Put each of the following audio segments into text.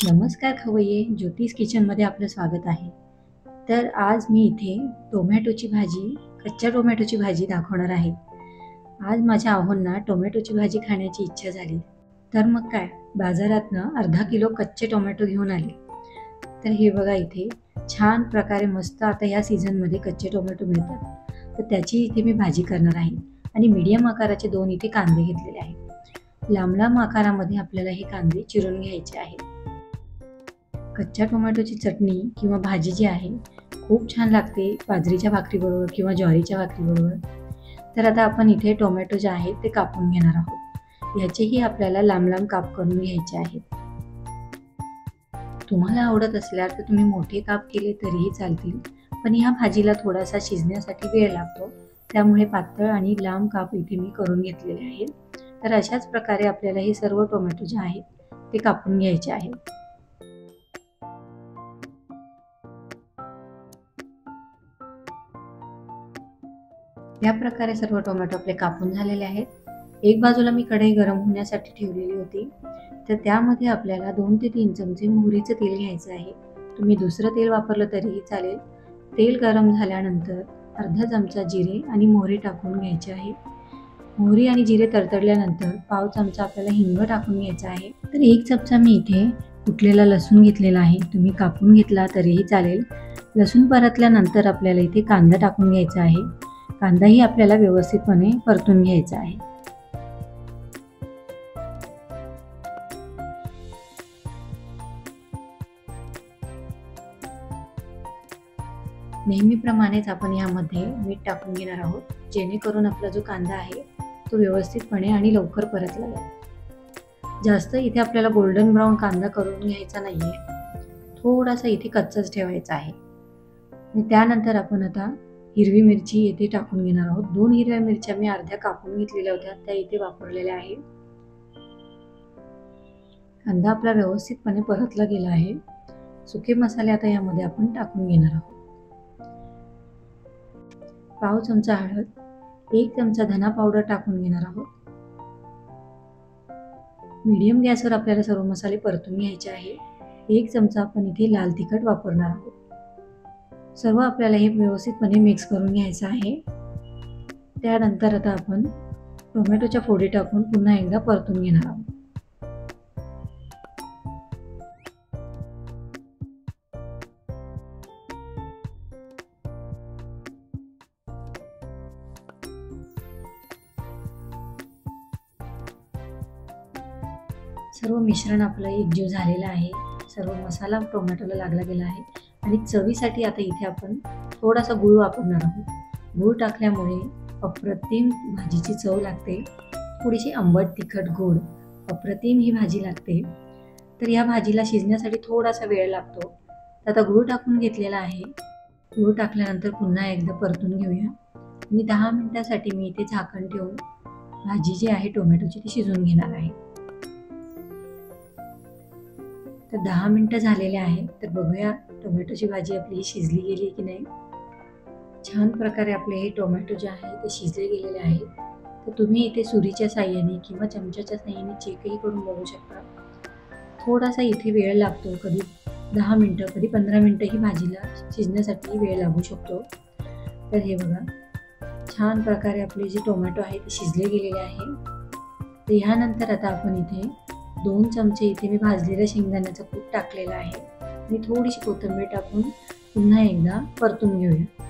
नमस्कार खवय्ये, ज्योतिष किचनमध्ये आपलं स्वागत आहे. तर आज मी इथे कच्च्या टोमॅटोची भाजी दाखवणार आहे. आज माझ्या आहोंना टोमॅटोची भाजी खाण्याची इच्छा झाली. तर मग काय, बाजारातनं अर्धा किलो कच्चे टोमॅटो घेऊन आले. तर हे बघा इथे छान प्रकारे मस्त आता या सीझनमध्ये कच्चे टोमॅटो मिळतात. तर त्याची इथे मी भाजी करणार आहे आणि मीडियम आकाराचे 2 इथे कांदे घेतलेले आहेत. लांब आकारामध्ये आपल्याला हे कांदे चिरून घ्यायचे आहेत. कच्च्या टोमॅटोची चटणी किंवा भाजी जी आहे खूप छान लागते बाजरीच्या भाकरीबरोबर किंवा ज्वारीच्या भाकरीबरोबर. तर आता आपण इथे टोमॅटो जे आहेत ते कापून घेणार आहोत. याचेही आपल्याला लांब काप करून घ्यायचे आहेत. तुम्हाला आवडत असल्यास तर तुम्ही मोठे काप केले तरीही चालतील, पण ह्या भाजीला थोडासा शिजण्यासाठी वेळ लागतो, त्यामुळे पातळ आणि लांब काप इथे मी करून घेतलेले आहेत. तर अशाच प्रकारे आपल्याला हे सर्व टोमॅटो जे आहेत ते कापून घ्यायचे आहेत. या प्रकारे सर्व टोमॅटो आपले कापून झालेले आहेत. एक बाजूला मी कढई गरम होण्यासाठी ठेवलेली होती. तर त्यामध्ये आपल्याला 2 ते 3 चमचे मोहरीचं तेल घ्यायचं आहे. तुम्ही दुसरं तेल वापरलं तरीही चालेल. तेल गरम झाल्यानंतर अर्धा चमचा जिरे आणि मोहरी टाकून घ्यायचे आहे. मोहरी आणि जिरे तडतडल्यानंतर पाव चमचा आपल्याला हिंग टाकून घ्यायचा आहे. तर 1 चमचा मी इथे कुटलेला लसूण घेतलेला आहे. तुम्ही कापून घेतला तरीही चालेल. लसूण परतल्यानंतर आपल्याला इथे कांदा टाकून घ्यायचा आहे. कांदाही आपल्याला व्यवस्थितपणे परतून घ्यायचा आहे. नेहमीप्रमाणेच आपण यामध्ये मीठ टाकून घेणार आहोत, जेणेकरून आपला जो कांदा आहे तो व्यवस्थितपणे आणि लवकर परतला जाईल. जास्त इथे आपल्याला गोल्डन ब्राऊन कांदा करून घ्यायचा नाहीये, थोडासा इथे कच्चाच ठेवायचा आहे. आणि त्यानंतर आपण आता हिरवी मिरची येथे टाकून घेणार आहोत. 2 हिरव्या मिरच्या मी अर्ध्या कापून घेतलेल्या होत्या, त्या इथे वापरलेल्या आहेत. कांदा आपला व्यवस्थितपणे परतला गेला आहे. सुके मसाले आता यामध्ये आपण टाकून घेणार आहोत. पाव चमचा हळद, 1 चमचा धना पावडर टाकून घेणार आहोत. मीडियम गॅसवर आपल्याला सर्व मसाले परतून घ्यायचे आहे. 1 चमचा आपण इथे लाल तिखट वापरणार आहोत. सर्व आपल्याला हे व्यवस्थितपणे मिक्स करून घ्यायचं आहे. त्यानंतर आता आपण टोमॅटोच्या फोडी टाकून पुन्हा एकदा परतून घेणार आहोत. सर्व मिश्रण आपलं एकजीव झालेलं आहे. सर्व मसाला टोमॅटोला लागला गेला आहे आणि चवीसाठी आता इथे आपण थोडासा गूळ वापरणार आहोत. गूळ टाकल्यामुळे अप्रतिम भाजीची चव लागते. थोडीशी आंबट, तिखट, गोड अप्रतिम ही भाजी लागते. तर या भाजीला शिजण्यासाठी थोडासा वेळ लागतो. तर आता गूळ टाकून घेतलेला आहे. गूळ टाकल्यानंतर पुन्हा एकदा परतून घेऊया आणि 10 मिनिटासाठी मी इथे झाकण ठेवून भाजी जी आहे टोमॅटोची ती शिजवून घेणार आहे. तर 10 मिनिटं झालेले आहे. तर बघूया टोमॅटोची भाजी आपली शिजली गेली की नाही. छान प्रकारे आपले हे टोमॅटो जे आहे ते शिजले गेलेले आहे. तर तुम्ही इथे सुरीच्या साहाय्याने किंवा चमच्याच्या साहाय्याने चेकही करून बघू शकता. थोडासा इथे वेळ लागतो, कधी 10 मिनिटं कधी 15 मिनिटं ही भाजीला शिजण्यासाठी वेळ लागू शकतो. तर हे बघा छान प्रकारे आपले जे टोमॅटो आहे ते शिजले गेलेले आहे. तर ह्यानंतर आता आपण इथे 2 चमचे इथे मी भाजलेलं शेंगदाण्याचं कूट टाकलेलं आहे आणि थोडीशी कोथिंबीर टाकून पुन्हा एकदा परतून घेऊया.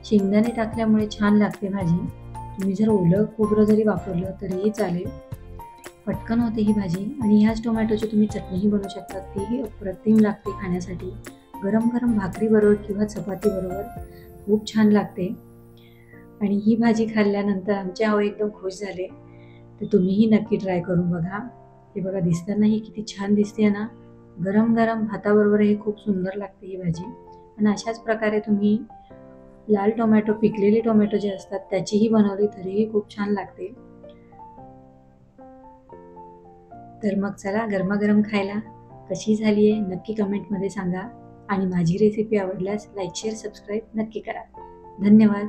शेंगदाणे टाकल्यामुळे छान लागते भाजी. तुम्ही जर ओलं खोबरं जरी वापरलं तरीही चालेल. पटकन होते ही भाजी आणि ह्याच टोमॅटोची तुम्ही चटणीही बनवू शकता. तीही अप्रतिम लागते खाण्यासाठी. गरम गरम भाकरीबरोबर किंवा चपातीबरोबर खूप छान लागते. आणि ही भाजी खाल्ल्यानंतर आमचे आहो एकदम खुश झाले. तर तुम्हीही नक्की ट्राय करून बघा. हे बघा दिसतानाही किती छान दिसते ना. गरम गरम भाताबरोबर हे खूप सुंदर लागते ही भाजी. आणि अशाच प्रकारे तुम्ही लाल टोमॅटो, पिकलेले टोमॅटो जे असतात त्याचीही बनवली तरीही खूप छान लागते. तर मग चला गरमागरम खायला. कशी झाली आहे नक्की कमेंटमध्ये सांगा आणि माझी रेसिपी आवडल्यास लाईक, शेअर, सबस्क्राईब नक्की करा. धन्यवाद.